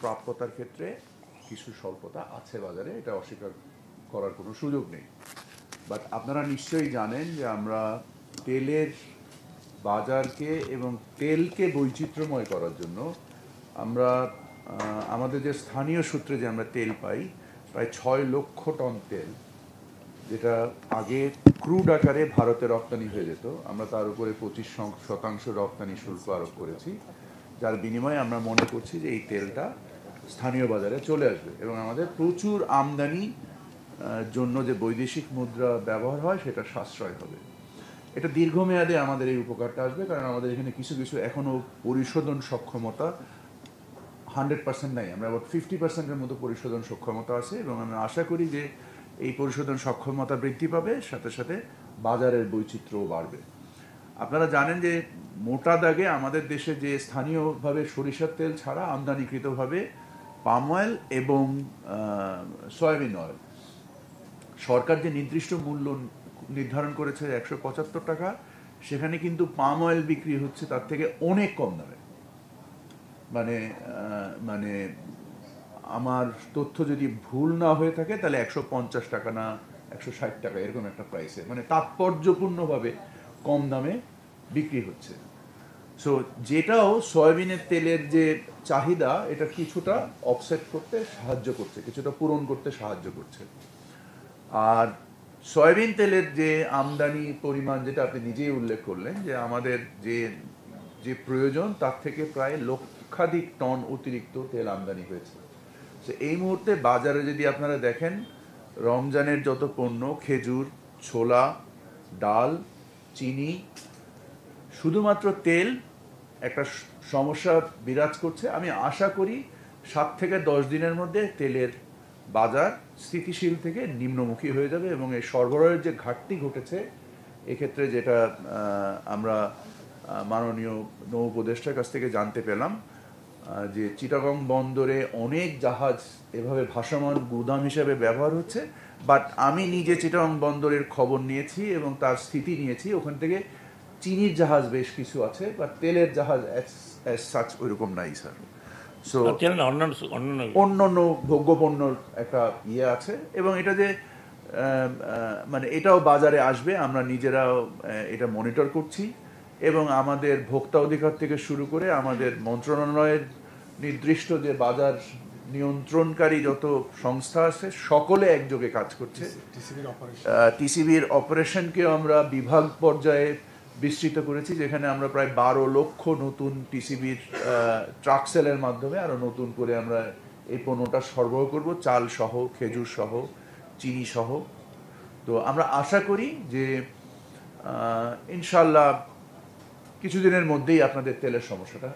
প্রাপ্যতার ক্ষেত্রে কিছু স্বল্পতা আছে বাজারে, এটা অস্বীকার করার কোনো সুযোগ নেই। বাট আপনারা নিশ্চয়ই জানেন যে আমরা তেলের বাজারকে এবং তেলকে বৈচিত্র্যময় করার জন্য আমরা আমাদের যে স্থানীয় সূত্রে যে আমরা তেল পাই প্রায় 6 লক্ষ টন তেল, যেটা আগে ক্রুড আকারে ভারতে রপ্তানি হয়ে যেত, আমরা তার উপরে 25% রপ্তানি শুল্ক আরোপ করেছি, যার বিনিময়ে আমরা মনে করছি যে এই তেলটা স্থানীয় বাজারে চলে আসবে এবং আমাদের প্রচুর আমদানি জন্য যে বৈদেশিক মুদ্রা ব্যবহার হয় সেটা সাশ্রয় হবে। এটা দীর্ঘমেয়াদে আমাদের এই উপকারটা আসবে, কারণ আমাদের এখানে কিছু কিছু এখনও পরিশোধন সক্ষমতা 100% নাই, আমরা আবার 50%-এর মতো পরিশোধন সক্ষমতা আছে এবং আমরা আশা করি যে এই পরিশোধন সক্ষমতা বৃদ্ধি পাবে, সাথে সাথে বাজারের বৈচিত্র্যও বাড়বে। আপনারা জানেন যে মোটা দাগে আমাদের দেশে যে স্থানীয়ভাবে সরিষার তেল ছাড়া আমদানিকৃতভাবে পাম অয়েল এবং সয়াবিন অয়েল, সরকার যে নির্দিষ্ট মূল্য নির্ধারণ করেছে 175 টাকা, সেখানে কিন্তু পাম অয়েল বিক্রি হচ্ছে তার থেকে অনেক কম দামে। মানে আমার তথ্য যদি ভুল না হয়ে থাকে তাহলে 150 টাকা না 160 টাকা এরকম একটা প্রাইসে, মানে তাৎপর্যপূর্ণভাবে কম দামে বিক্রি হচ্ছে। সো যেটাও সয়াবিনের তেলের যে চাহিদা এটা কিছুটা অফসেট করতে সাহায্য করছে, কিছুটা পূরণ করতে সাহায্য করছে। আর সয়াবিন তেলের যে আমদানি পরিমাণ, যেটা আপনি নিজেই উল্লেখ করলেন যে আমাদের যে প্রয়োজন তার থেকে প্রায় লক্ষাধিক টন অতিরিক্ত তেল আমদানি হয়েছে। তো এই মুহূর্তে বাজারে যদি আপনারা দেখেন, রমজানের যত পণ্য, খেজুর, ছোলা, ডাল, চিনি, শুধুমাত্র তেল একটা সমস্যা বিরাজ করছে। আমি আশা করি 7 থেকে 10 দিনের মধ্যে তেলের বাজার স্থিতিশীল থেকে নিম্নমুখী হয়ে যাবে এবং এই সরবরাহের যে ঘাটতি ঘটেছে এক্ষেত্রে, যেটা আমরা মাননীয় নৌ উপদেষ্টার কাছ থেকে জানতে পেলাম যে চিটাগং বন্দরে অনেক জাহাজ এভাবে ভাসমান গুদাম হিসেবে ব্যবহার হচ্ছে। বাট আমি নিজে চিটাগং বন্দরের খবর নিয়েছি এবং তার স্থিতি নিয়েছি, ওখান থেকে চিনির জাহাজ বেশ কিছু আছে, বাট তেলের জাহাজ অ্যাজ সাচ ওইরকম নাই স্যার। সো অন্যান্য ভোগ্যপণ্যর একটা ইয়ে আছে এবং এটা যে মানে এটাও বাজারে আসবে, আমরা নিজেরাও এটা মনিটর করছি এবং আমাদের ভোক্তা অধিকার থেকে শুরু করে আমাদের মন্ত্রণালয়ের নির্দিষ্ট যে বাজার নিয়ন্ত্রণকারী যত সংস্থা আছে সকলে একযোগে কাজ করছে। টিসিবির অপারেশনকেও আমরা বিভাগ পর্যায়ে বিস্তৃত করেছি, যেখানে আমরা প্রায় 12 লক্ষ নতুন টিসিবির ট্রাক সেলের মাধ্যমে আরও নতুন করে আমরা এই পণ্যটা সরবরাহ করব, চাল সহ, খেজুর সহ, চিনি সহ। তো আমরা আশা করি যে ইনশাল্লাহ কিছুদিনের মধ্যেই আপনাদের তেলের সমস্যাটা